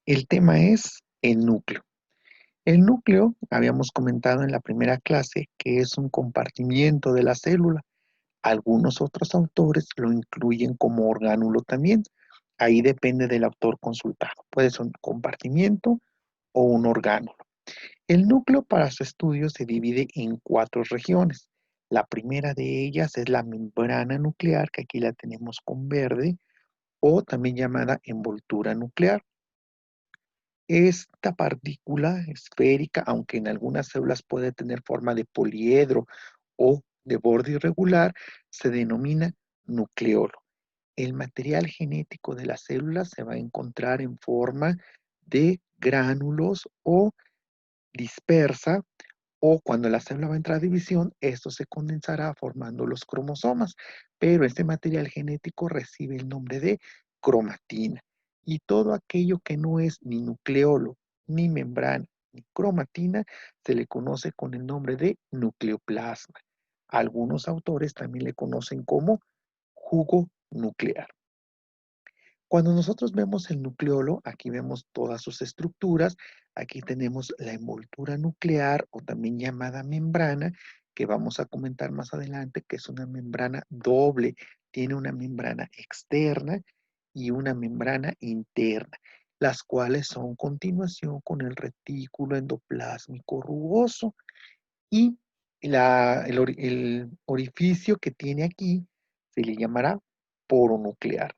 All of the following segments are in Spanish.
El tema es el núcleo. El núcleo, habíamos comentado en la primera clase, que es un compartimiento de la célula. Algunos otros autores lo incluyen como orgánulo también. Ahí depende del autor consultado. Puede ser un compartimiento o un orgánulo. El núcleo para su estudio se divide en 4 regiones. La primera de ellas es la membrana nuclear, que aquí la tenemos con verde, o también llamada envoltura nuclear. Esta partícula esférica, aunque en algunas células puede tener forma de poliedro o de borde irregular, se denomina nucleolo. El material genético de las células se va a encontrar en forma de gránulos o dispersa, o cuando la célula va a entrar a división, esto se condensará formando los cromosomas, pero este material genético recibe el nombre de cromatina. Y todo aquello que no es ni nucleolo, ni membrana, ni cromatina, se le conoce con el nombre de nucleoplasma. Algunos autores también le conocen como jugo nuclear. Cuando nosotros vemos el nucleolo, aquí vemos todas sus estructuras. Aquí tenemos la envoltura nuclear, o también llamada membrana, que vamos a comentar más adelante, que es una membrana doble. Tiene una membrana externa y una membrana interna, las cuales son continuación con el retículo endoplásmico rugoso. Y el orificio que tiene aquí se le llamará poro nuclear.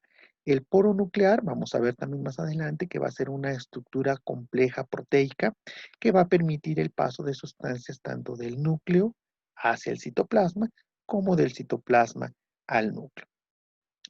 El poro nuclear, vamos a ver también más adelante, que va a ser una estructura compleja proteica que va a permitir el paso de sustancias tanto del núcleo hacia el citoplasma como del citoplasma al núcleo.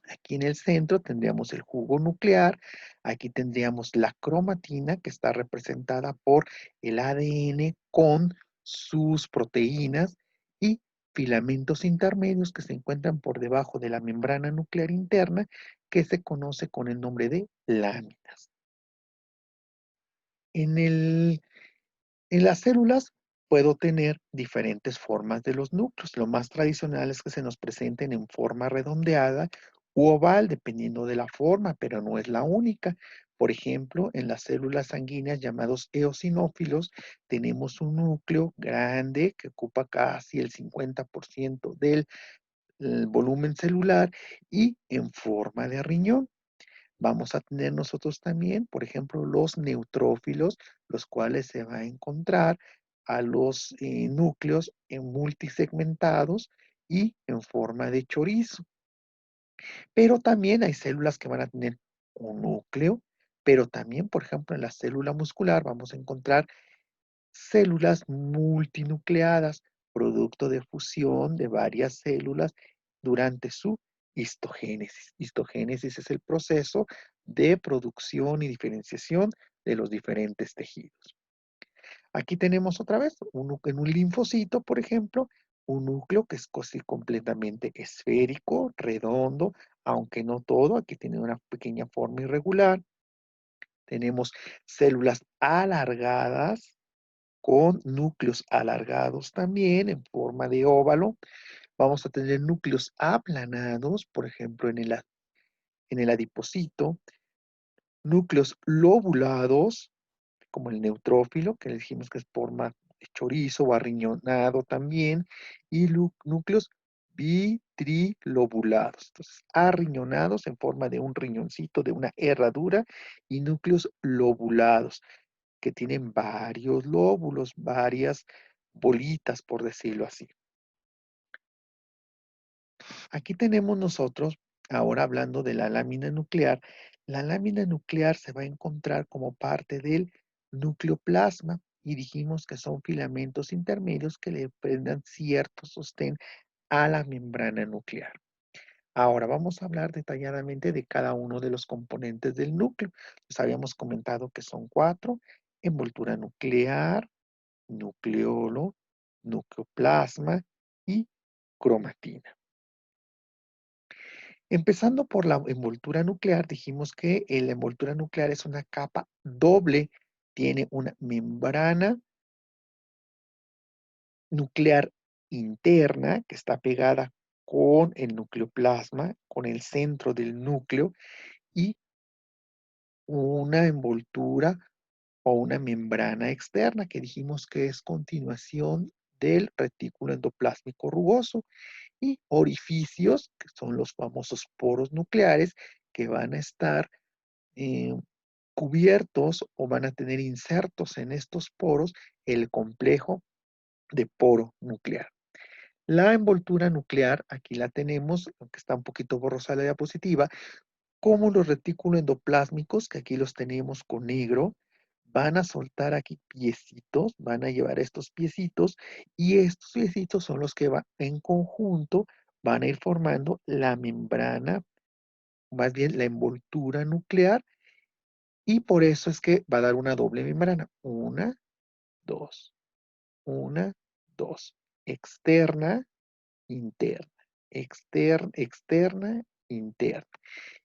Aquí en el centro tendríamos el jugo nuclear. Aquí tendríamos la cromatina, que está representada por el ADN con sus proteínas, y filamentos intermedios que se encuentran por debajo de la membrana nuclear interna, que se conoce con el nombre de láminas. En el En las células puedo tener diferentes formas de los núcleos. Lo más tradicional es que se nos presenten en forma redondeada u oval, dependiendo de la forma, pero no es la única. Por ejemplo, en las células sanguíneas llamados eosinófilos, tenemos un núcleo grande que ocupa casi el 50% del volumen celular y en forma de riñón. Vamos a tener nosotros también, por ejemplo, los neutrófilos, los cuales se va a encontrar a los núcleos en multisegmentados y en forma de chorizo. Pero también hay células que van a tener un núcleo, pero también, por ejemplo, en la célula muscular vamos a encontrar células multinucleadas, producto de fusión de varias células durante su histogénesis. Histogénesis es el proceso de producción y diferenciación de los diferentes tejidos. Aquí tenemos otra vez en un linfocito, por ejemplo, un núcleo que es casi completamente esférico, redondo, aunque no todo. Aquí tiene una pequeña forma irregular. Tenemos células alargadas con núcleos alargados también en forma de óvalo. Vamos a tener núcleos aplanados, por ejemplo, en el adipocito, núcleos lobulados, como el neutrófilo, que le dijimos que es forma de chorizo o arriñonado también, y núcleos bitrilobulados. Entonces, arriñonados en forma de un riñoncito, de una herradura, y núcleos lobulados, que tienen varios lóbulos, varias bolitas, por decirlo así. Aquí tenemos nosotros, ahora hablando de la lámina nuclear se va a encontrar como parte del nucleoplasma, y dijimos que son filamentos intermedios que le brindan cierto sostén a la membrana nuclear. Ahora vamos a hablar detalladamente de cada uno de los componentes del núcleo. Les habíamos comentado que son 4: envoltura nuclear, nucleolo, nucleoplasma y cromatina. Empezando por la envoltura nuclear, dijimos que la envoltura nuclear es una capa doble. Tiene una membrana nuclear interna que está pegada con el nucleoplasma, con el centro del núcleo, y una envoltura o una membrana externa, que dijimos que es continuación del retículo endoplásmico rugoso, y orificios, que son los famosos poros nucleares, que van a estar eh, cubiertos o van a tener insertos en estos poros el complejo de poro nuclear. La envoltura nuclear, aquí la tenemos, aunque está un poquito borrosa la diapositiva, como los retículos endoplásmicos, que aquí los tenemos con negro, van a soltar aquí piecitos, van a llevar estos piecitos, y estos piecitos son los que van en conjunto, van a ir formando la membrana, más bien la envoltura nuclear, y por eso es que va a dar una doble membrana. Una, dos, una, dos. Externa, interna, externa, interna.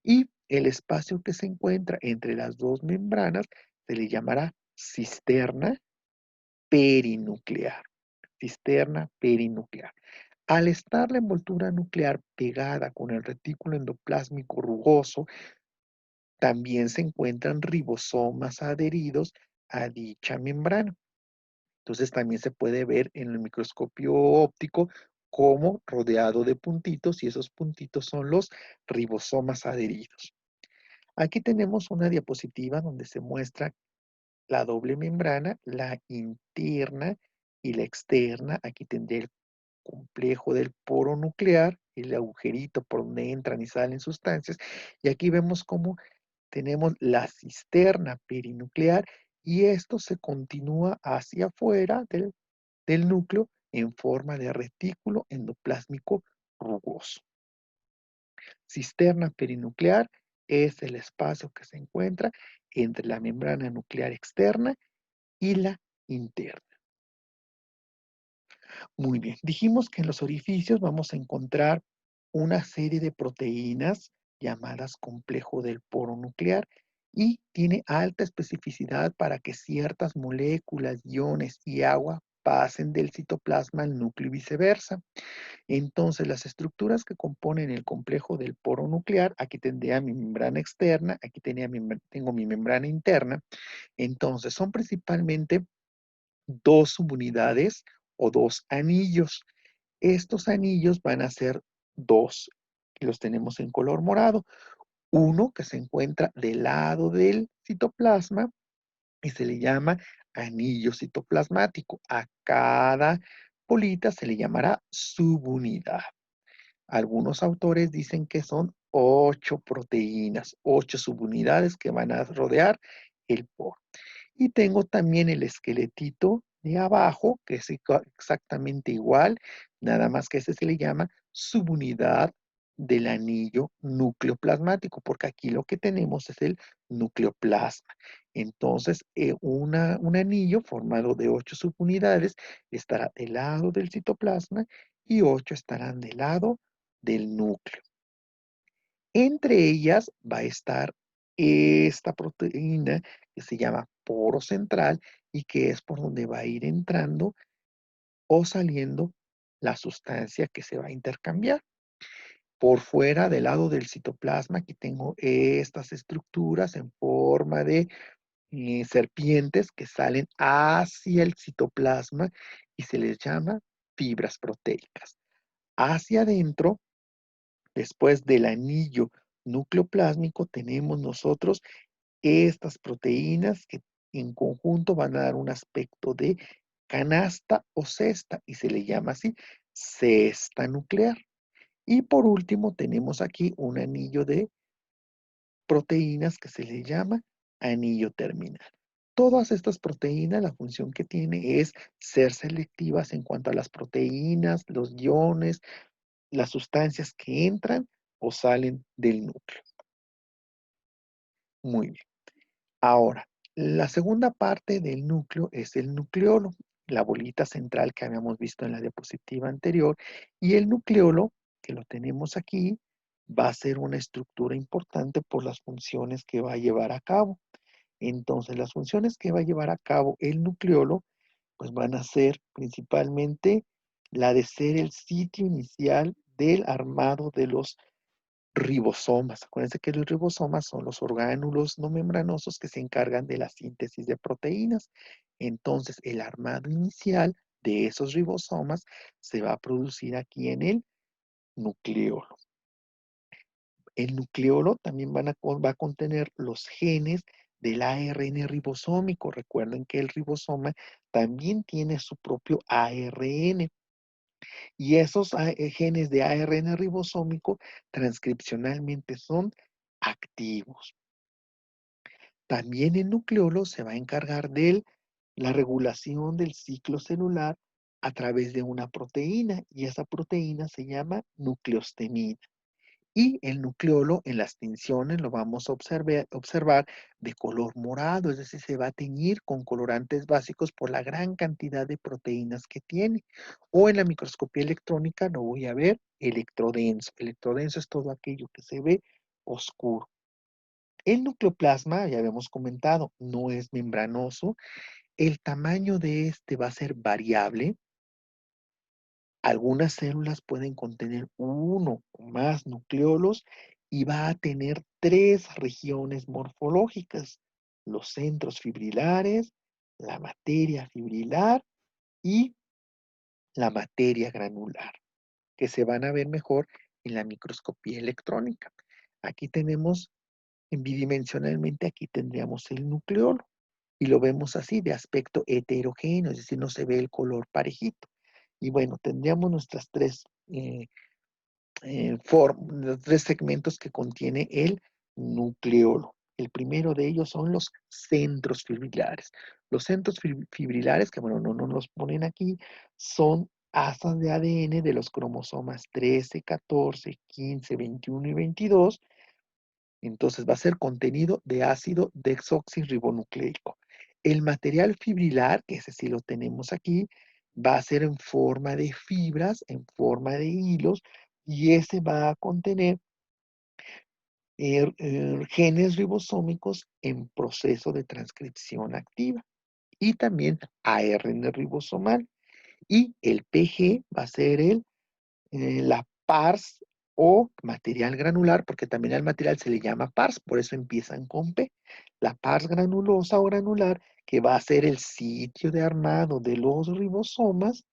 Y el espacio que se encuentra entre las dos membranas se le llamará cisterna perinuclear. Cisterna perinuclear. Al estar la envoltura nuclear pegada con el retículo endoplásmico rugoso, también se encuentran ribosomas adheridos a dicha membrana. Entonces también se puede ver en el microscopio óptico como rodeado de puntitos, y esos puntitos son los ribosomas adheridos. Aquí tenemos una diapositiva donde se muestra la doble membrana, la interna y la externa. Aquí tendría el complejo del poro nuclear, el agujerito por donde entran y salen sustancias. Y aquí vemos cómo tenemos la cisterna perinuclear, y esto se continúa hacia afuera del núcleo en forma de retículo endoplásmico rugoso. Cisterna perinuclear es el espacio que se encuentra entre la membrana nuclear externa y la interna. Muy bien, dijimos que en los orificios vamos a encontrar una serie de proteínas llamadas complejo del poro nuclear, y tiene alta especificidad para que ciertas moléculas, iones y agua pasen del citoplasma al núcleo y viceversa. Entonces, las estructuras que componen el complejo del poro nuclear, aquí tendría mi membrana externa, aquí tengo mi membrana interna. Entonces, son principalmente dos subunidades o dos anillos. Estos anillos van a ser dos, que los tenemos en color morado. Uno que se encuentra del lado del citoplasma y se le llama anillo citoplasmático. A cada bolita se le llamará subunidad. Algunos autores dicen que son 8 proteínas, 8 subunidades que van a rodear el poro. Y tengo también el esqueletito de abajo, que es exactamente igual, nada más que ese se le llama subunidad del anillo nucleoplasmático, porque aquí lo que tenemos es el nucleoplasma. Entonces, un anillo formado de 8 subunidades estará del lado del citoplasma, y 8 estarán del lado del núcleo. Entre ellas va a estar esta proteína que se llama poro central, y que es por donde va a ir entrando o saliendo la sustancia que se va a intercambiar. Por fuera, del lado del citoplasma, aquí tengo estas estructuras en forma de serpientes que salen hacia el citoplasma, y se les llama fibras proteicas. Hacia adentro, después del anillo nucleoplásmico, tenemos nosotros estas proteínas que en conjunto van a dar un aspecto de canasta o cesta, y se le llama así cesta nuclear. Y por último tenemos aquí un anillo de proteínas que se le llama anillo terminal. Todas estas proteínas, la función que tiene es ser selectivas en cuanto a las proteínas, los iones, las sustancias que entran o salen del núcleo. Muy bien. Ahora, la segunda parte del núcleo es el nucleolo, la bolita central que habíamos visto en la diapositiva anterior, y el nucleolo, que lo tenemos aquí, va a ser una estructura importante por las funciones que va a llevar a cabo. Entonces, las funciones que va a llevar a cabo el nucleolo, pues van a ser principalmente la de ser el sitio inicial del armado de los Ribosomas. Acuérdense que los ribosomas son los orgánulos no membranosos que se encargan de la síntesis de proteínas. Entonces, el armado inicial de esos ribosomas se va a producir aquí en el nucleolo. El nucleolo también va a contener los genes del ARN ribosómico. Recuerden que el ribosoma también tiene su propio ARN. Y esos genes de ARN ribosómico transcripcionalmente son activos. También el nucleolo se va a encargar de la regulación del ciclo celular a través de una proteína, y esa proteína se llama nucleostemina. Y el nucleolo en las tinciones lo vamos a observar de color morado, es decir, se va a teñir con colorantes básicos por la gran cantidad de proteínas que tiene. O en la microscopía electrónica lo voy a ver electrodenso. Electrodenso es todo aquello que se ve oscuro. El nucleoplasma, ya habíamos comentado, no es membranoso. El tamaño de este va a ser variable. Algunas células pueden contener uno o más nucleolos y va a tener tres regiones morfológicas: los centros fibrilares, la materia fibrilar y la materia granular, que se van a ver mejor en la microscopía electrónica. Aquí tenemos, bidimensionalmente, aquí tendríamos el nucleolo y lo vemos así, de aspecto heterogéneo, es decir, no se ve el color parejito. Y bueno, tendríamos nuestras los tres segmentos que contiene el nucleolo. El primero de ellos son los centros fibrilares. Los centros fibrilares, que bueno, no los ponen aquí, son asas de ADN de los cromosomas 13, 14, 15, 21 y 22. Entonces va a ser contenido de ácido desoxirribonucleico. El material fibrilar, que ese sí lo tenemos aquí, va a ser en forma de fibras, en forma de hilos, y ese va a contener genes ribosómicos en proceso de transcripción activa y también ARN ribosomal. Y el PG va a ser la PARS o material granular, porque también al material se le llama PARS, por eso empiezan con P. La PARS granulosa o granular, que va a ser el sitio de armado de los ribosomas,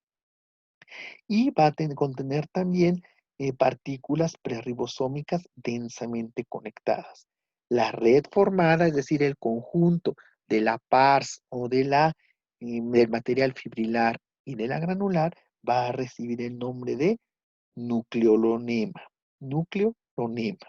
y va a contener también partículas prerribosómicas densamente conectadas. La red formada, es decir, el conjunto de la PARS o del material fibrilar y de la granular, va a recibir el nombre de nucleolonema. Nucleolonema.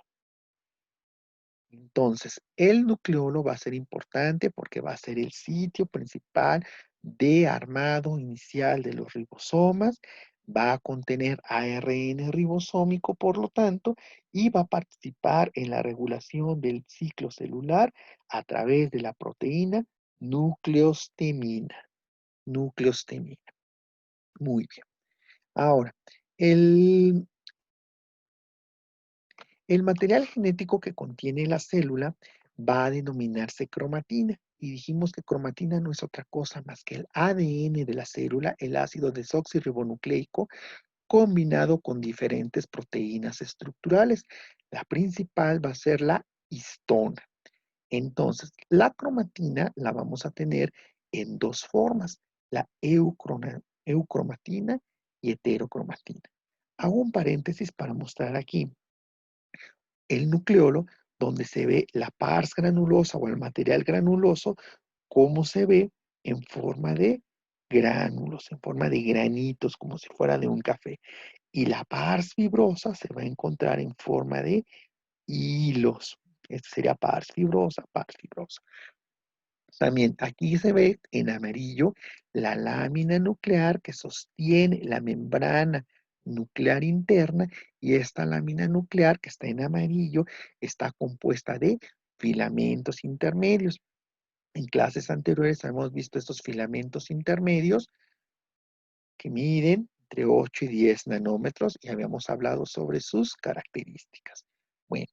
Entonces, el nucleolo va a ser importante porque va a ser el sitio principal de armado inicial de los ribosomas, va a contener ARN ribosómico, por lo tanto, y va a participar en la regulación del ciclo celular a través de la proteína nucleostemina. Nucleostemina. Muy bien. Ahora, el El material genético que contiene la célula va a denominarse cromatina. Y dijimos que cromatina no es otra cosa más que el ADN de la célula, el ácido desoxirribonucleico, combinado con diferentes proteínas estructurales. La principal va a ser la histona. Entonces, la cromatina la vamos a tener en dos formas: la eucromatina y heterocromatina. Hago un paréntesis para mostrar aquí el nucleolo, donde se ve la pars granulosa o el material granuloso, cómo se ve en forma de gránulos, en forma de granitos, como si fuera de un café. Y la pars fibrosa se va a encontrar en forma de hilos. Esta sería pars fibrosa, pars fibrosa. También aquí se ve en amarillo la lámina nuclear que sostiene la membrana nuclear interna, y esta lámina nuclear que está en amarillo está compuesta de filamentos intermedios. En clases anteriores hemos visto estos filamentos intermedios que miden entre 8 y 10 nanómetros y habíamos hablado sobre sus características. Bueno,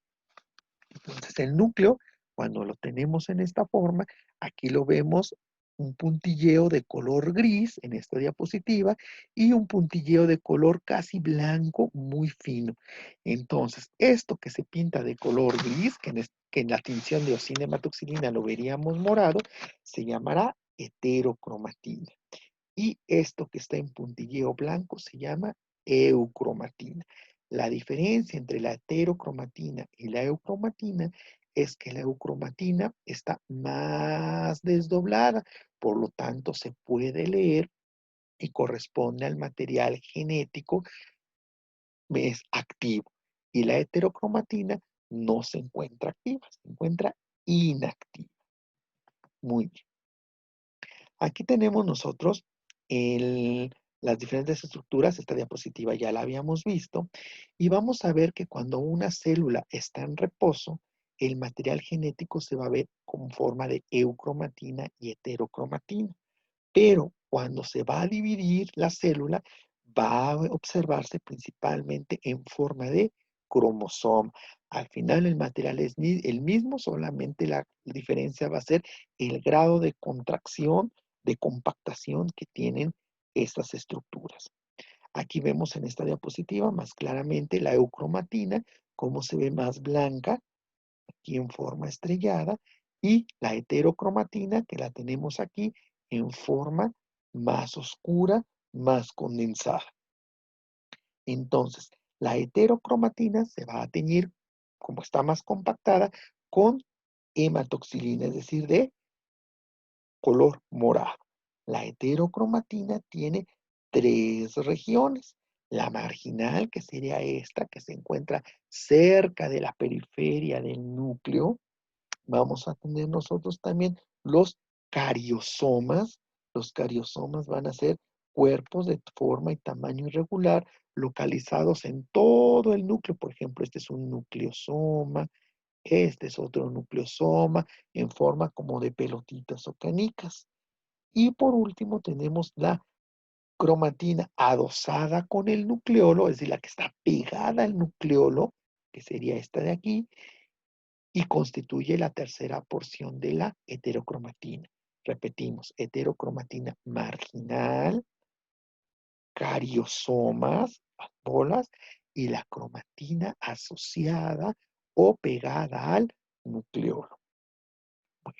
entonces el núcleo, cuando lo tenemos en esta forma, aquí lo vemos un puntilleo de color gris en esta diapositiva y un puntilleo de color casi blanco muy fino. Entonces, esto que se pinta de color gris, que en la tinción de ocinematoxilina lo veríamos morado, se llamará heterocromatina. Y esto que está en puntilleo blanco se llama eucromatina. La diferencia entre la heterocromatina y la eucromatina es que la eucromatina está más desdoblada, por lo tanto se puede leer y corresponde al material genético, es activo. Y la heterocromatina no se encuentra activa, se encuentra inactiva. Muy bien. Aquí tenemos nosotros las diferentes estructuras, esta diapositiva ya la habíamos visto, y vamos a ver que cuando una célula está en reposo, el material genético se va a ver con forma de eucromatina y heterocromatina. Pero cuando se va a dividir la célula, va a observarse principalmente en forma de cromosoma. Al final el material es el mismo, solamente la diferencia va a ser el grado de contracción, de compactación que tienen estas estructuras. Aquí vemos en esta diapositiva más claramente la eucromatina, cómo se ve más blanca, aquí en forma estrellada, y la heterocromatina, que la tenemos aquí en forma más oscura, más condensada. Entonces, la heterocromatina se va a teñir, como está más compactada, con hematoxilina, es decir, de color morado. La heterocromatina tiene tres regiones. La marginal, que sería esta, que se encuentra cerca de la periferia del núcleo. Vamos a tener nosotros también los cariosomas. Los cariosomas van a ser cuerpos de forma y tamaño irregular localizados en todo el núcleo. Por ejemplo, este es un nucleosoma, este es otro nucleosoma en forma como de pelotitas o canicas. Y por último tenemos la cromatina adosada con el nucleolo, es decir, la que está pegada al nucleolo, que sería esta de aquí, y constituye la tercera porción de la heterocromatina. Repetimos, heterocromatina marginal, cariosomas, las bolas, y la cromatina asociada o pegada al nucleolo. Bueno,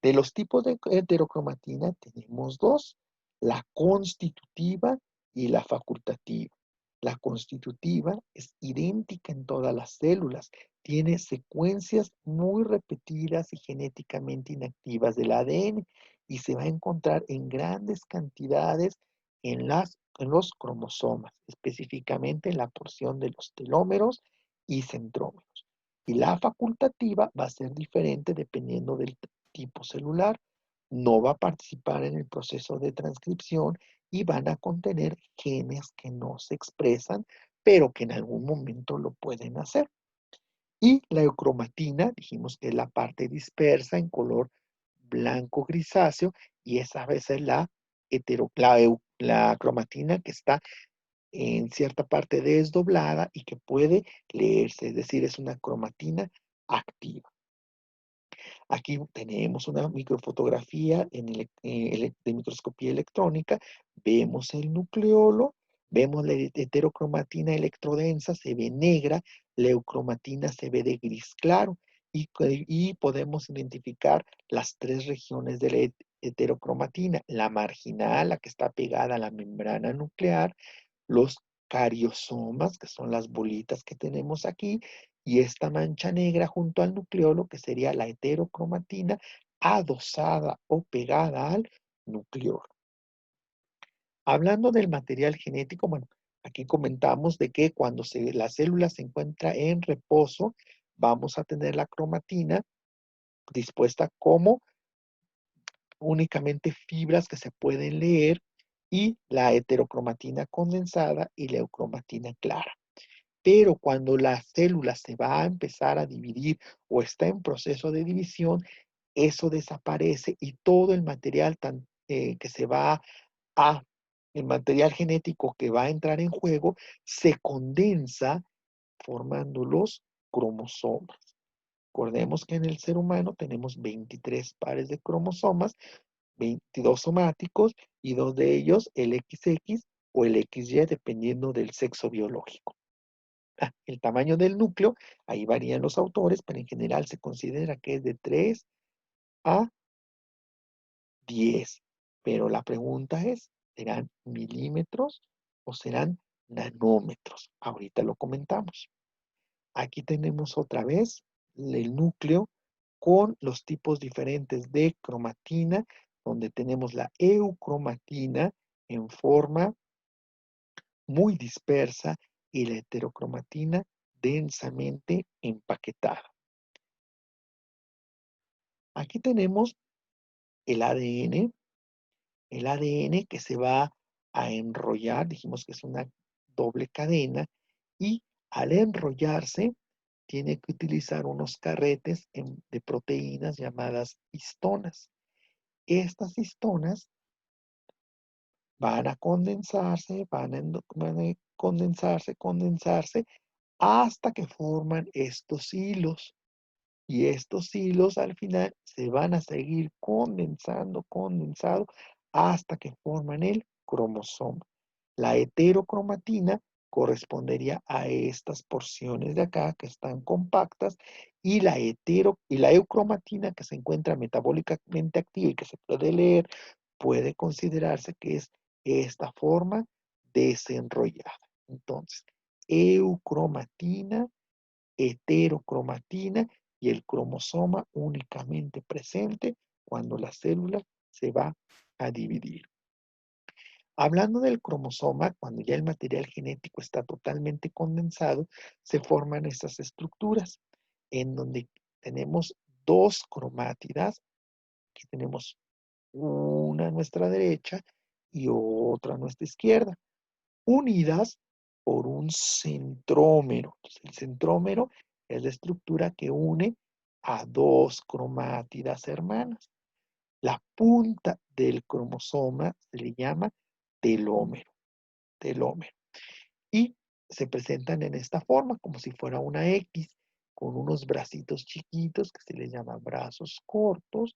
de los tipos de heterocromatina tenemos dos, la constitutiva y la facultativa. La constitutiva es idéntica en todas las células, tiene secuencias muy repetidas y genéticamente inactivas del ADN y se va a encontrar en grandes cantidades en los cromosomas, específicamente en la porción de los telómeros y centrómeros. Y la facultativa va a ser diferente dependiendo del tipo celular, no va a participar en el proceso de transcripción y van a contener genes que no se expresan, pero que en algún momento lo pueden hacer. Y la eucromatina, dijimos que es la parte dispersa en color blanco grisáceo, y esa vez es la cromatina que está en cierta parte desdoblada y que puede leerse, es decir, es una cromatina activa. Aquí tenemos una microfotografía de microscopía electrónica, vemos el nucleolo, vemos la heterocromatina electrodensa, se ve negra, la eucromatina se ve de gris claro, y podemos identificar las tres regiones de la heterocromatina, la marginal, la que está pegada a la membrana nuclear, los cariosomas, que son las bolitas que tenemos aquí, y esta mancha negra junto al nucleolo, que sería la heterocromatina adosada o pegada al nucleolo. Hablando del material genético, bueno, aquí comentamos de que cuando la célula se encuentra en reposo, vamos a tener la cromatina dispuesta como únicamente fibras que se pueden leer y la heterocromatina condensada y la eucromatina clara. Pero cuando la célula se va a empezar a dividir o está en proceso de división, eso desaparece y todo el material que se va a, el material genético que va a entrar en juego, se condensa formando los cromosomas. Recordemos que en el ser humano tenemos 23 pares de cromosomas, 22 somáticos y 2 de ellos el XX o el XY, dependiendo del sexo biológico. El tamaño del núcleo, ahí varían los autores, pero en general se considera que es de 3 a 10. Pero la pregunta es, ¿serán milímetros o serán nanómetros? Ahorita lo comentamos. Aquí tenemos otra vez el núcleo con los tipos diferentes de cromatina, donde tenemos la eucromatina en forma muy dispersa y la heterocromatina densamente empaquetada. Aquí tenemos el ADN, que se va a enrollar, dijimos que es una doble cadena, y al enrollarse tiene que utilizar unos carretes de proteínas llamadas histonas. Estas histonas van a condensarse, van a condensarse hasta que forman estos hilos. Y estos hilos al final se van a seguir condensado hasta que forman el cromosoma. La heterocromatina correspondería a estas porciones de acá que están compactas y la eucromatina que se encuentra metabólicamente activa y que se puede leer, puede considerarse que es esta forma desenrollada. Entonces, eucromatina, heterocromatina y el cromosoma únicamente presente cuando la célula se va a dividir. Hablando del cromosoma, cuando ya el material genético está totalmente condensado, se forman estas estructuras en donde tenemos dos cromátidas, que tenemos una a nuestra derecha y otra a nuestra izquierda, unidas por un centrómero. Entonces, el centrómero es la estructura que une a dos cromátidas hermanas. La punta del cromosoma se le llama telómero, telómero. Y se presentan en esta forma, como si fuera una X, con unos bracitos chiquitos que se les llama brazos cortos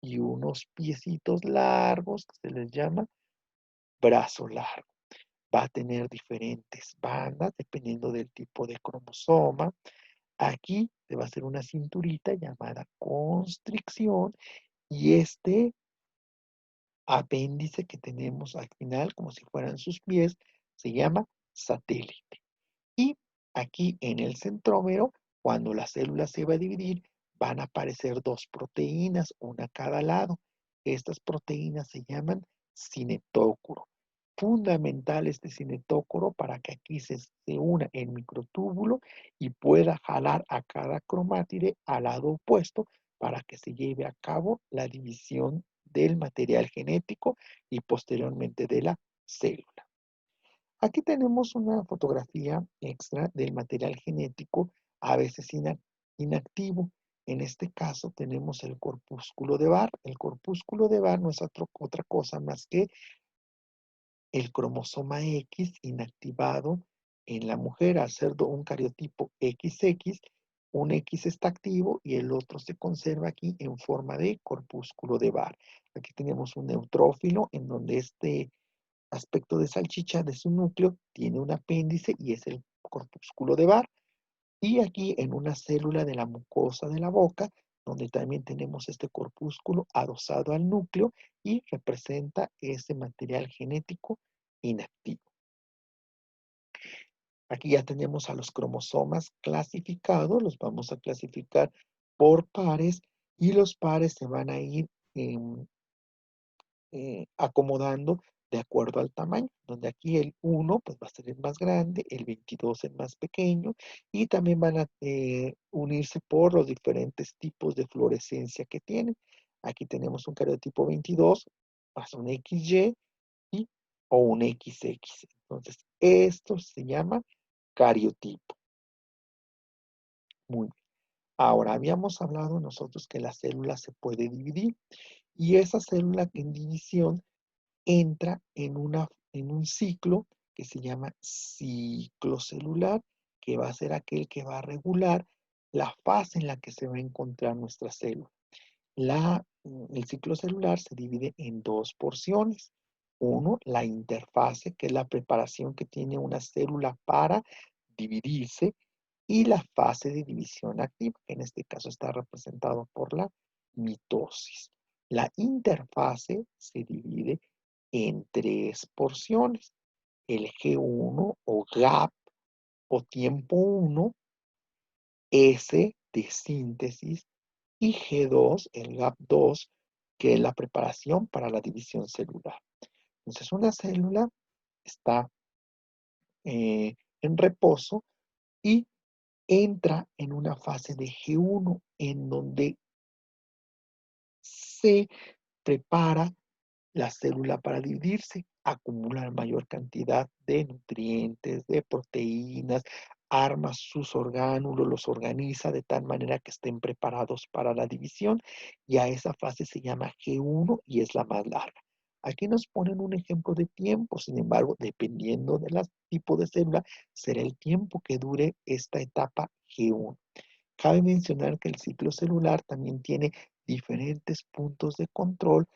y unos piecitos largos que se les llama brazo largo. Va a tener diferentes bandas dependiendo del tipo de cromosoma. Aquí se va a hacer una cinturita llamada constricción y este apéndice que tenemos al final, como si fueran sus pies, se llama satélite. Y aquí en el centrómero, cuando la célula se va a dividir, van a aparecer dos proteínas, una a cada lado. Estas proteínas se llaman cinetócoro. Fundamental este cinetócoro para que aquí se una el microtúbulo y pueda jalar a cada cromátide al lado opuesto para que se lleve a cabo la división del material genético y posteriormente de la célula. Aquí tenemos una fotografía extra del material genético, a veces inactivo. En este caso tenemos el corpúsculo de Barr. El corpúsculo de Barr no es otra cosa más que el cromosoma X inactivado en la mujer. Al ser un cariotipo XX, un X está activo y el otro se conserva aquí en forma de corpúsculo de Barr. Aquí tenemos un neutrófilo en donde este aspecto de salchicha de su núcleo tiene un apéndice y es el corpúsculo de Barr. Y aquí en una célula de la mucosa de la boca, donde también tenemos este corpúsculo adosado al núcleo y representa ese material genético inactivo. Aquí ya tenemos a los cromosomas clasificados, los vamos a clasificar por pares y los pares se van a ir acomodando de acuerdo al tamaño, donde aquí el 1 pues, va a ser el más grande, el 22 el más pequeño, y también van a unirse por los diferentes tipos de fluorescencia que tienen. Aquí tenemos un cariotipo 22, más un XY o un XX. Entonces, esto se llama cariotipo. Muy bien. Ahora, habíamos hablado nosotros que la célula se puede dividir, y esa célula en división entra en un ciclo que se llama ciclo celular, que va a ser aquel que va a regular la fase en la que se va a encontrar nuestra célula. el ciclo celular se divide en dos porciones. Uno, la interfase, que es la preparación que tiene una célula para dividirse, y la fase de división activa, que en este caso está representado por la mitosis. La interfase se divide en tres porciones. El G1 o gap o tiempo 1, S de síntesis, y G2, el gap 2, que es la preparación para la división celular. Entonces, una célula está en reposo y entra en una fase de G1 en donde se prepara la célula para dividirse, acumula mayor cantidad de nutrientes, de proteínas, arma sus orgánulos, los organiza de tal manera que estén preparados para la división, y a esa fase se llama G1 y es la más larga. Aquí nos ponen un ejemplo de tiempo, sin embargo, dependiendo del tipo de célula, será el tiempo que dure esta etapa G1. Cabe mencionar que el ciclo celular también tiene diferentes puntos de control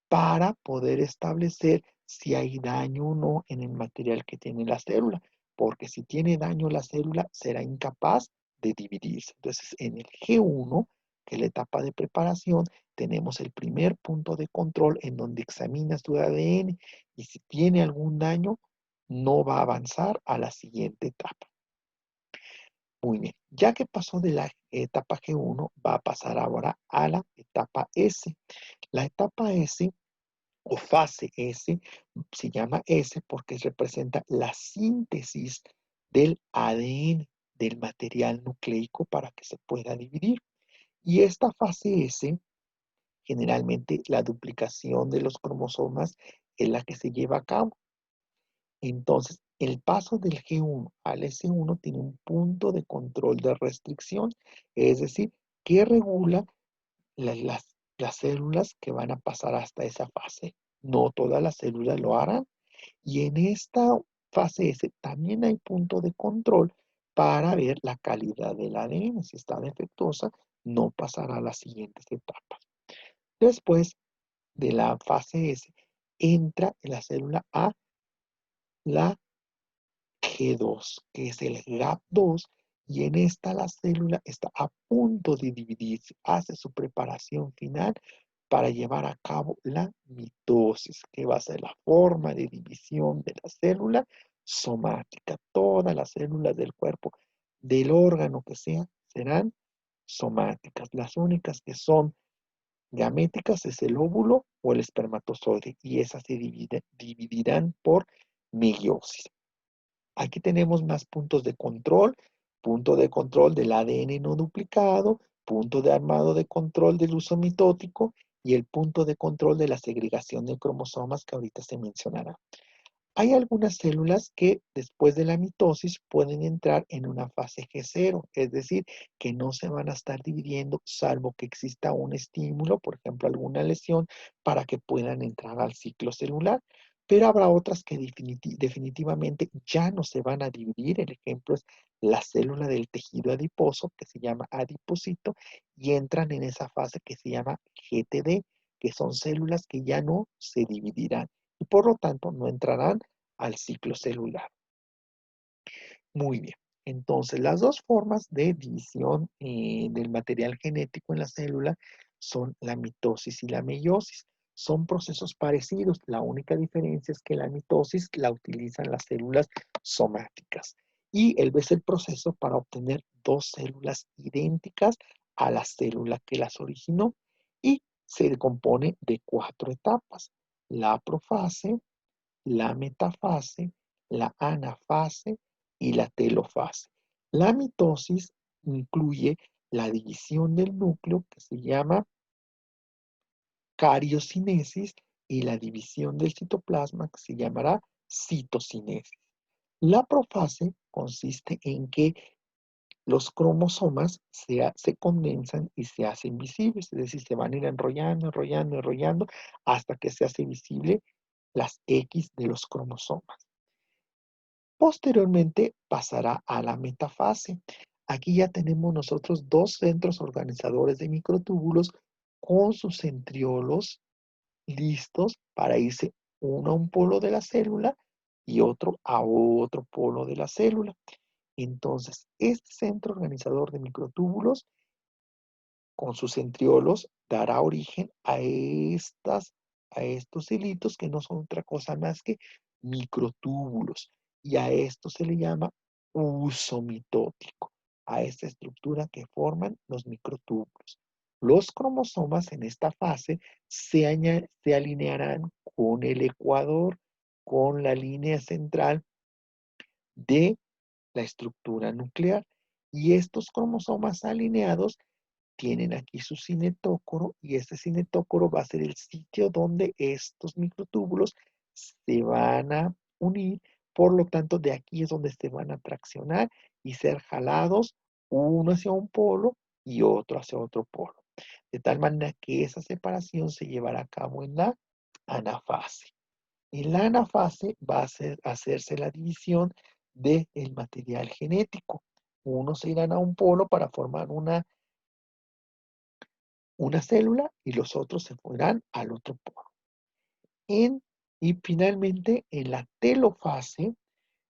para poder establecer si hay daño o no en el material que tiene la célula, porque si tiene daño la célula será incapaz de dividirse. Entonces, en el G1, que es la etapa de preparación, tenemos el primer punto de control en donde examina su ADN, y si tiene algún daño, no va a avanzar a la siguiente etapa. Muy bien, ya que pasó de la etapa G1, va a pasar ahora a la etapa S. La etapa S o fase S se llama S porque representa la síntesis del ADN, del material nucleico para que se pueda dividir. Y esta fase S, generalmente la duplicación de los cromosomas es la que se lleva a cabo. Entonces, el paso del G1 al S1 tiene un punto de control de restricción, es decir, que regula las células que van a pasar hasta esa fase. No todas las células lo harán. Y en esta fase S también hay punto de control para ver la calidad del ADN. Si está defectuosa, no pasará a las siguientes etapas. Después de la fase S, entra en la célula A la G2, que es el gap 2, y en esta la célula está a punto de dividirse, hace su preparación final para llevar a cabo la mitosis, que va a ser la forma de división de la célula somática. Todas las células del cuerpo, del órgano que sea, serán somáticas. Las únicas que son gaméticas es el óvulo o el espermatozoide, y esas se dividirán por meiosis. Aquí tenemos más puntos de control: punto de control del ADN no duplicado, punto de armado de control del uso mitótico y el punto de control de la segregación de cromosomas que ahorita se mencionará. Hay algunas células que después de la mitosis pueden entrar en una fase G0, es decir, que no se van a estar dividiendo salvo que exista un estímulo, por ejemplo, alguna lesión, para que puedan entrar al ciclo celular. Pero habrá otras que definitivamente ya no se van a dividir. El ejemplo es la célula del tejido adiposo, que se llama adipocito, y entran en esa fase que se llama GTD, que son células que ya no se dividirán y por lo tanto no entrarán al ciclo celular. Muy bien. Entonces, las dos formas de división del material genético en la célula son la mitosis y la meiosis. Son procesos parecidos. La única diferencia es que la mitosis la utilizan las células somáticas. Y él es el proceso para obtener dos células idénticas a la célula que las originó. Y se compone de 4 etapas: la profase, la metafase, la anafase y la telofase. La mitosis incluye la división del núcleo, que se llama cariocinesis, y la división del citoplasma, que se llamará citocinesis. La profase consiste en que los cromosomas se condensan y se hacen visibles, es decir, se van a ir enrollando, enrollando, enrollando, hasta que se hace visible las X de los cromosomas. Posteriormente pasará a la metafase. Aquí ya tenemos nosotros dos centros organizadores de microtúbulos con sus centriolos listos para irse uno a un polo de la célula y otro a otro polo de la célula. Entonces, este centro organizador de microtúbulos con sus centriolos dará origen a estos hilitos que no son otra cosa más que microtúbulos. Y a esto se le llama uso mitótico, a esta estructura que forman los microtúbulos. Los cromosomas en esta fase se alinearán con el ecuador, con la línea central de la estructura nuclear. Y estos cromosomas alineados tienen aquí su cinetócoro y este cinetócoro va a ser el sitio donde estos microtúbulos se van a unir. Por lo tanto, de aquí es donde se van a traccionar y ser jalados uno hacia un polo y otro hacia otro polo. De tal manera que esa separación se llevará a cabo en la anafase. En la anafase va a hacerse la división del material genético. Unos se irán a un polo para formar una célula y los otros se fueran al otro polo. Y finalmente, en la telofase,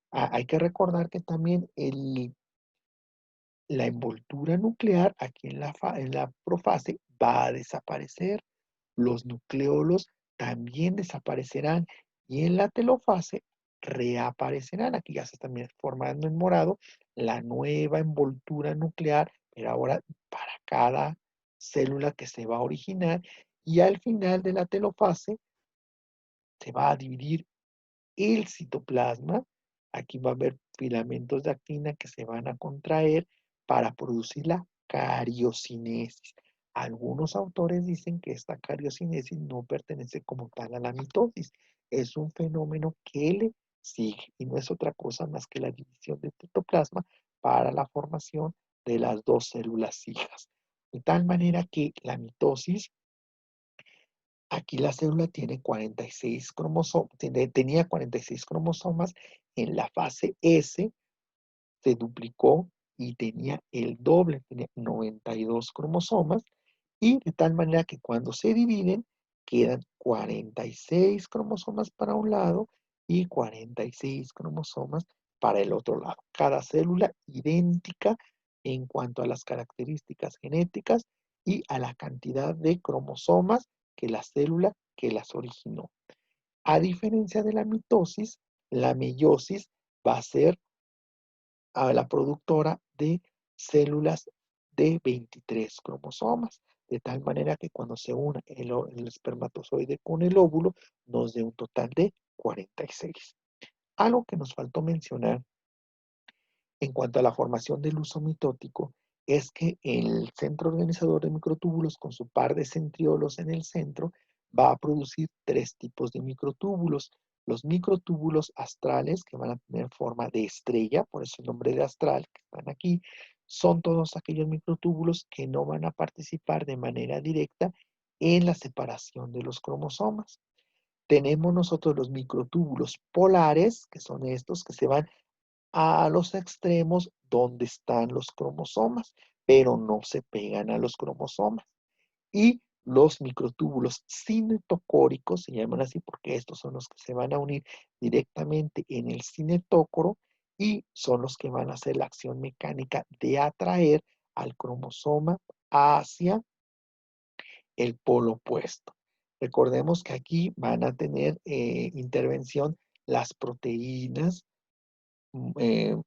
hay que recordar que también la envoltura nuclear aquí en la profase va a desaparecer. Los nucleolos también desaparecerán y en la telofase reaparecerán. Aquí ya se está formando en morado la nueva envoltura nuclear, pero ahora para cada célula que se va a originar y al final de la telofase se va a dividir el citoplasma. Aquí va a haber filamentos de actina que se van a contraer para producir la cariocinesis. Algunos autores dicen que esta cariocinesis no pertenece como tal a la mitosis. Es un fenómeno que le sigue y no es otra cosa más que la división del citoplasma para la formación de las dos células hijas. De tal manera que la mitosis, aquí la célula tiene 46 cromosomas, tenía 46 cromosomas, en la fase S se duplicó y tenía el doble, tenía 92 cromosomas, y de tal manera que cuando se dividen quedan 46 cromosomas para un lado y 46 cromosomas para el otro lado. Cada célula idéntica en cuanto a las características genéticas y a la cantidad de cromosomas que la célula que las originó. A diferencia de la mitosis, la meiosis va a ser a la productora de células de 23 cromosomas, de tal manera que cuando se une el espermatozoide con el óvulo nos dé un total de 46. Algo que nos faltó mencionar en cuanto a la formación del uso mitótico es que el centro organizador de microtúbulos con su par de centriolos en el centro va a producir tres tipos de microtúbulos. Los microtúbulos astrales, que van a tener forma de estrella, por eso el nombre de astral, que están aquí, son todos aquellos microtúbulos que no van a participar de manera directa en la separación de los cromosomas. Tenemos nosotros los microtúbulos polares, que son estos que se van a los extremos donde están los cromosomas, pero no se pegan a los cromosomas. Y los microtúbulos cinetocóricos, se llaman así porque estos son los que se van a unir directamente en el cinetócoro y son los que van a hacer la acción mecánica de atraer al cromosoma hacia el polo opuesto. Recordemos que aquí van a tener intervención las proteínas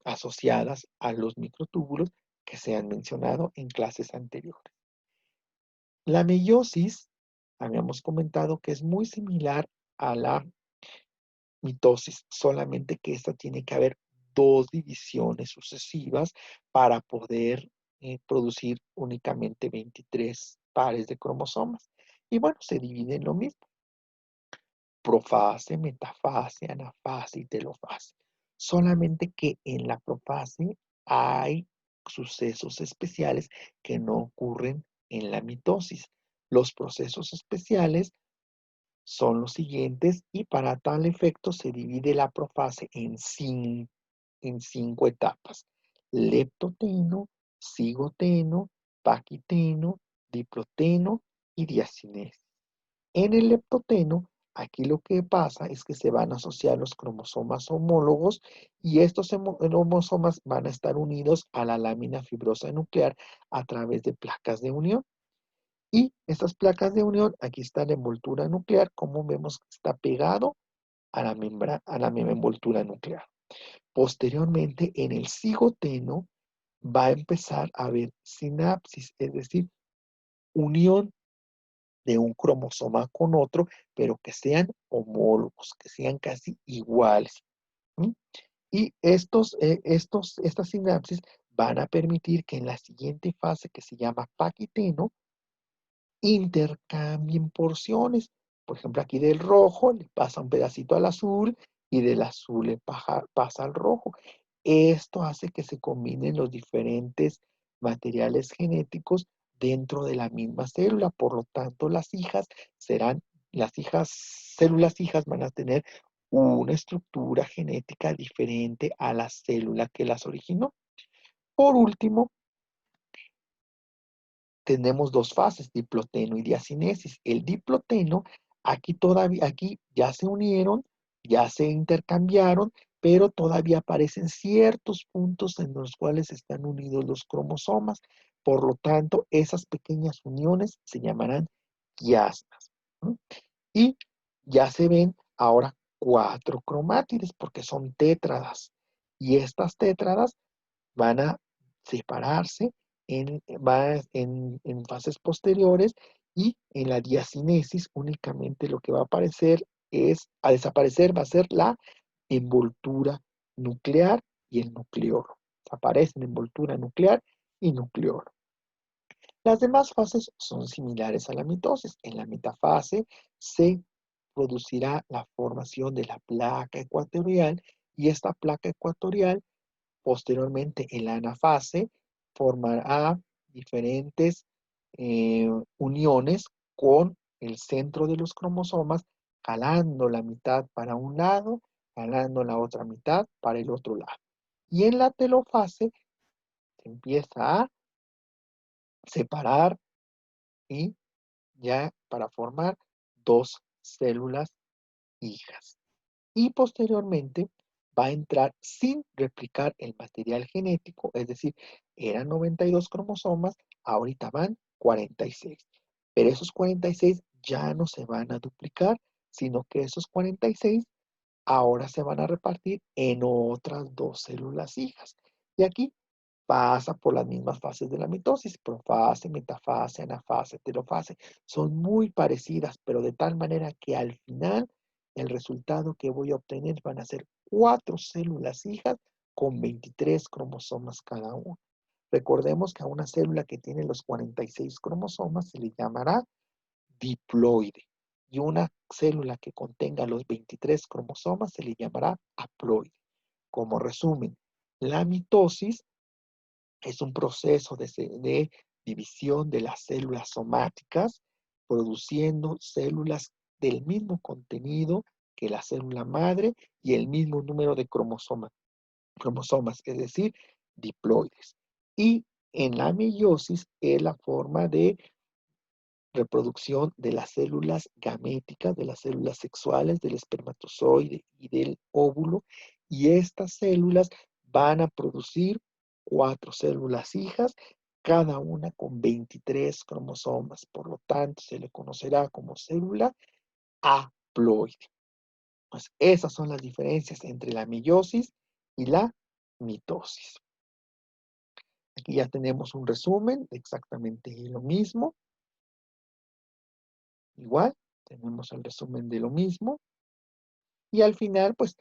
asociadas a los microtúbulos que se han mencionado en clases anteriores. La meiosis, habíamos comentado que es muy similar a la mitosis, solamente que esta tiene que haber dos divisiones sucesivas para poder producir únicamente 23 pares de cromosomas. Y bueno, se divide en lo mismo: profase, metafase, anafase y telofase. Solamente que en la profase hay sucesos especiales que no ocurren en la mitosis. Los procesos especiales son los siguientes y para tal efecto se divide la profase en cinco etapas: leptoteno, cigoteno, paquiteno, diproteno y diacinesis. En el leptoteno, aquí lo que pasa es que se van a asociar los cromosomas homólogos y estos cromosomas van a estar unidos a la lámina fibrosa nuclear a través de placas de unión. Y estas placas de unión, aquí está la envoltura nuclear, como vemos que está pegado a la envoltura nuclear. Posteriormente, en el cigoteno va a empezar a haber sinapsis, es decir, unión de un cromosoma con otro, pero que sean homólogos, que sean casi iguales. ¿Sí? Y estas sinapsis van a permitir que en la siguiente fase, que se llama paquiteno, intercambien porciones. Por ejemplo, aquí del rojo le pasa un pedacito al azul y del azul le pasa al rojo. Esto hace que se combinen los diferentes materiales genéticos dentro de la misma célula. Por lo tanto, células hijas van a tener una estructura genética diferente a la célula que las originó. Por último, tenemos dos fases, diploteno y diacinesis. El diploteno, aquí ya se unieron, ya se intercambiaron, pero todavía aparecen ciertos puntos en los cuales están unidos los cromosomas. Por lo tanto, esas pequeñas uniones se llamarán quiasmas. ¿No? Y ya se ven ahora cuatro cromátides porque son tétradas. Y estas tétradas van a separarse en fases posteriores y en la diacinesis únicamente lo que va a aparecer a desaparecer va a ser la envoltura nuclear y el nucleolo. Aparecen envoltura nuclear y nucleolo. Las demás fases son similares a la mitosis. En la metafase se producirá la formación de la placa ecuatorial y esta placa ecuatorial posteriormente, en la anafase, formará diferentes uniones con el centro de los cromosomas, jalando la mitad para un lado, jalando la otra mitad para el otro lado. Y en la telofase se empieza a separar y ya para formar dos células hijas. Y posteriormente va a entrar sin replicar el material genético, es decir, eran 92 cromosomas, ahorita van 46. Pero esos 46 ya no se van a duplicar, sino que esos 46 ahora se van a repartir en otras dos células hijas. Y aquí pasa por las mismas fases de la mitosis, profase, metafase, anafase, telofase. Son muy parecidas, pero de tal manera que al final el resultado que voy a obtener van a ser 4 células hijas con 23 cromosomas cada una. Recordemos que a una célula que tiene los 46 cromosomas se le llamará diploide. Y una célula que contenga los 23 cromosomas se le llamará haploide. Como resumen, la mitosis es un proceso de división de las células somáticas, produciendo células del mismo contenido que la célula madre y el mismo número de cromosomas, es decir, diploides. Y en la meiosis es la forma de reproducción de las células gaméticas, de las células sexuales, del espermatozoide y del óvulo, y estas células van a producir 4 células hijas, cada una con 23 cromosomas. Por lo tanto, se le conocerá como célula haploide. Pues esas son las diferencias entre la meiosis y la mitosis. Aquí ya tenemos un resumen de exactamente lo mismo. Igual, tenemos el resumen de lo mismo. Y al final, pues,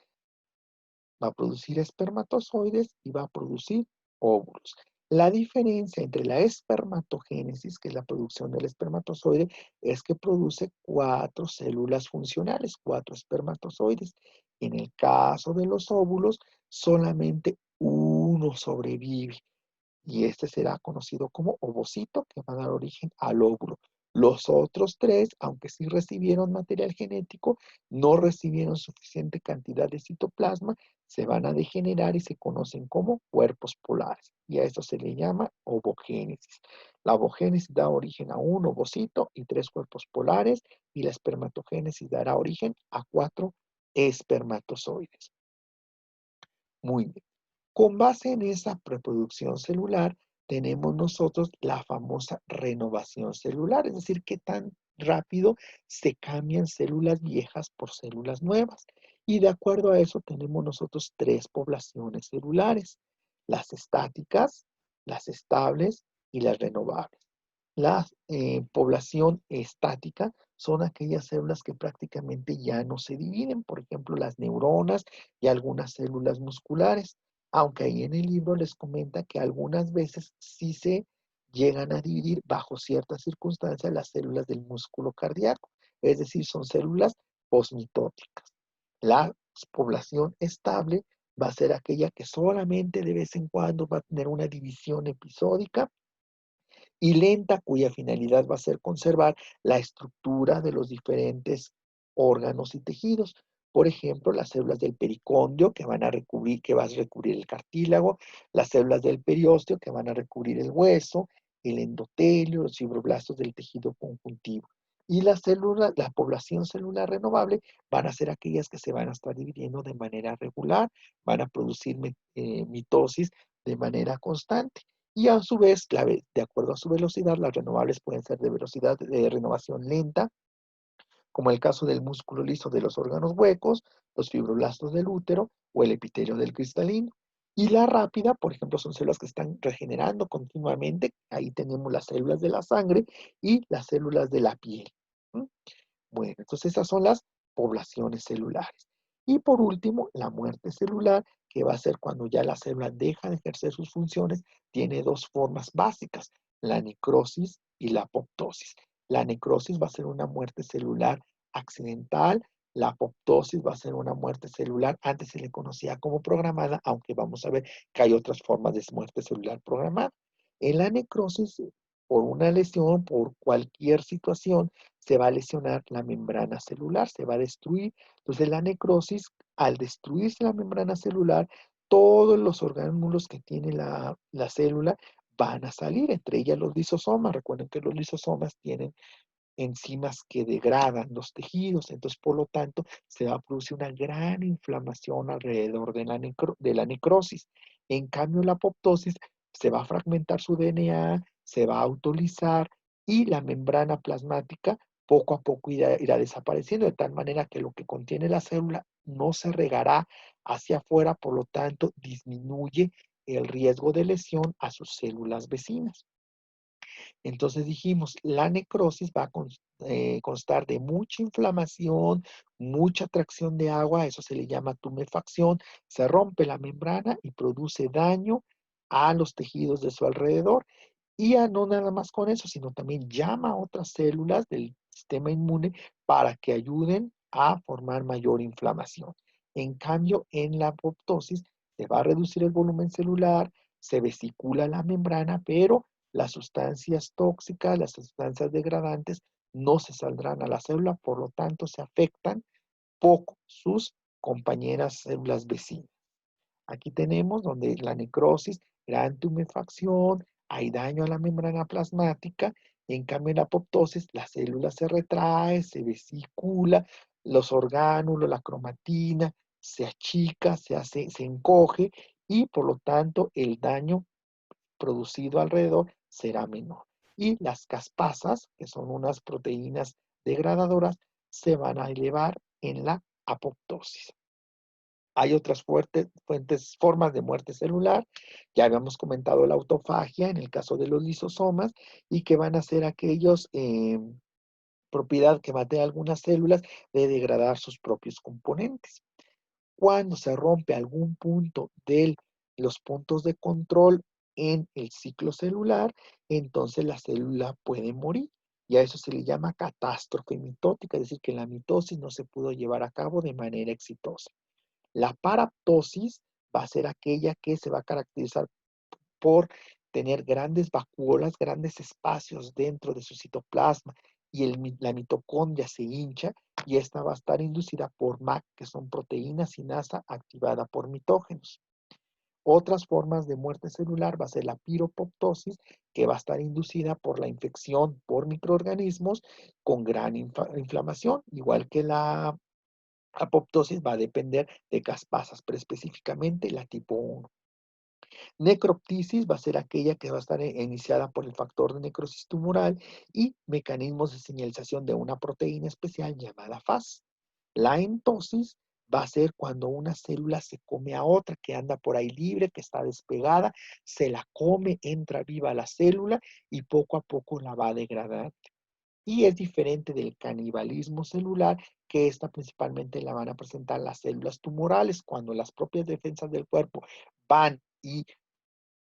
va a producir espermatozoides y va a producir óvulos. La diferencia entre la espermatogénesis, que es la producción del espermatozoide, es que produce 4 células funcionales, 4 espermatozoides. En el caso de los óvulos, solamente uno sobrevive. Y este será conocido como ovocito, que va a dar origen al óvulo. Los otros tres, aunque sí recibieron material genético, no recibieron suficiente cantidad de citoplasma, se van a degenerar y se conocen como cuerpos polares. Y a eso se le llama ovogénesis. La ovogénesis da origen a un ovocito y tres cuerpos polares, y la espermatogénesis dará origen a cuatro espermatozoides. Muy bien. Con base en esa reproducción celular, tenemos nosotros la famosa renovación celular, es decir, qué tan rápido se cambian células viejas por células nuevas. Y de acuerdo a eso tenemos nosotros tres poblaciones celulares: las estáticas, las estables y las renovables. La población estática son aquellas células que prácticamente ya no se dividen, por ejemplo, las neuronas y algunas células musculares, aunque ahí en el libro les comenta que algunas veces sí se llegan a dividir bajo ciertas circunstancias las células del músculo cardíaco, es decir, son células posmitóticas. La población estable va a ser aquella que solamente de vez en cuando va a tener una división episódica y lenta, cuya finalidad va a ser conservar la estructura de los diferentes órganos y tejidos. Por ejemplo, las células del pericondrio que van a recubrir, que vas a recubrir el cartílago, las células del periósteo que van a recubrir el hueso, el endotelio, los fibroblastos del tejido conjuntivo. Y las células, la población celular renovable van a ser aquellas que se van a estar dividiendo de manera regular, van a producir mitosis de manera constante. Y a su vez, de acuerdo a su velocidad, las renovables pueden ser de velocidad de renovación lenta, como el caso del músculo liso de los órganos huecos, los fibroblastos del útero o el epitelio del cristalino. Y la rápida, por ejemplo, son células que están regenerando continuamente. Ahí tenemos las células de la sangre y las células de la piel. ¿Mm? Bueno, entonces esas son las poblaciones celulares. Y por último, la muerte celular, que va a ser cuando ya la célula deja de ejercer sus funciones, tiene dos formas básicas: la necrosis y la apoptosis. La necrosis va a ser una muerte celular accidental, la apoptosis va a ser una muerte celular, antes se le conocía como programada, aunque vamos a ver que hay otras formas de muerte celular programada. En la necrosis, por una lesión, por cualquier situación, se va a lesionar la membrana celular, se va a destruir. Entonces, la necrosis, al destruirse la membrana celular, todos los orgánulos que tiene la célula van a salir, entre ellas los lisosomas. Recuerden que los lisosomas tienen enzimas que degradan los tejidos, entonces por lo tanto se va a producir una gran inflamación alrededor de la necrosis. En cambio, la apoptosis se va a fragmentar su DNA, se va a autolizar y la membrana plasmática poco a poco irá desapareciendo, de tal manera que lo que contiene la célula no se regará hacia afuera, por lo tanto disminuye el riesgo de lesión a sus células vecinas. Entonces dijimos, la necrosis va a constar de mucha inflamación, mucha atracción de agua, eso se le llama tumefacción, se rompe la membrana y produce daño a los tejidos de su alrededor. Y no nada más con eso, sino también llama a otras células del sistema inmune para que ayuden a formar mayor inflamación. En cambio, en la apoptosis se va a reducir el volumen celular, se vesicula la membrana, pero las sustancias tóxicas, las sustancias degradantes no se saldrán a la célula, por lo tanto se afectan poco sus compañeras células vecinas. Aquí tenemos donde la necrosis, gran tumefacción, hay daño a la membrana plasmática. En cambio, en la apoptosis, la célula se retrae, se vesicula, los orgánulos, la cromatina, se achica, se encoge y por lo tanto el daño producido alrededor será menor. Y las caspasas, que son unas proteínas degradadoras, se van a elevar en la apoptosis. Hay otras formas de muerte celular. Ya habíamos comentado la autofagia en el caso de los lisosomas y que van a ser aquellos propiedad que va a tener algunas células de degradar sus propios componentes. Cuando se rompe algún punto de los puntos de control en el ciclo celular, entonces la célula puede morir. Y a eso se le llama catástrofe mitótica, es decir, que la mitosis no se pudo llevar a cabo de manera exitosa. La paraptosis va a ser aquella que se va a caracterizar por tener grandes vacuolas, grandes espacios dentro de su citoplasma y la mitocondria se hincha y esta va a estar inducida por MAC, que son proteínas sinasa activada por mitógenos. Otras formas de muerte celular va a ser la piropoptosis, que va a estar inducida por la infección por microorganismos con gran inflamación, igual que la apoptosis va a depender de caspasas, pero específicamente la tipo 1. Necroptisis va a ser aquella que va a estar iniciada por el factor de necrosis tumoral y mecanismos de señalización de una proteína especial llamada FAS. La entosis va a ser cuando una célula se come a otra que anda por ahí libre, que está despegada, se la come, entra viva a la célula y poco a poco la va a degradar. Y es diferente del canibalismo celular, que esta principalmente la van a presentar las células tumorales, cuando las propias defensas del cuerpo van y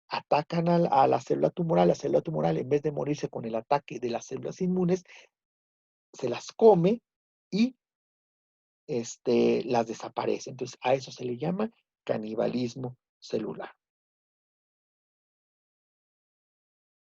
atacan a la célula tumoral en vez de morirse con el ataque de las células inmunes, se las come y las desaparece. Entonces, a eso se le llama canibalismo celular.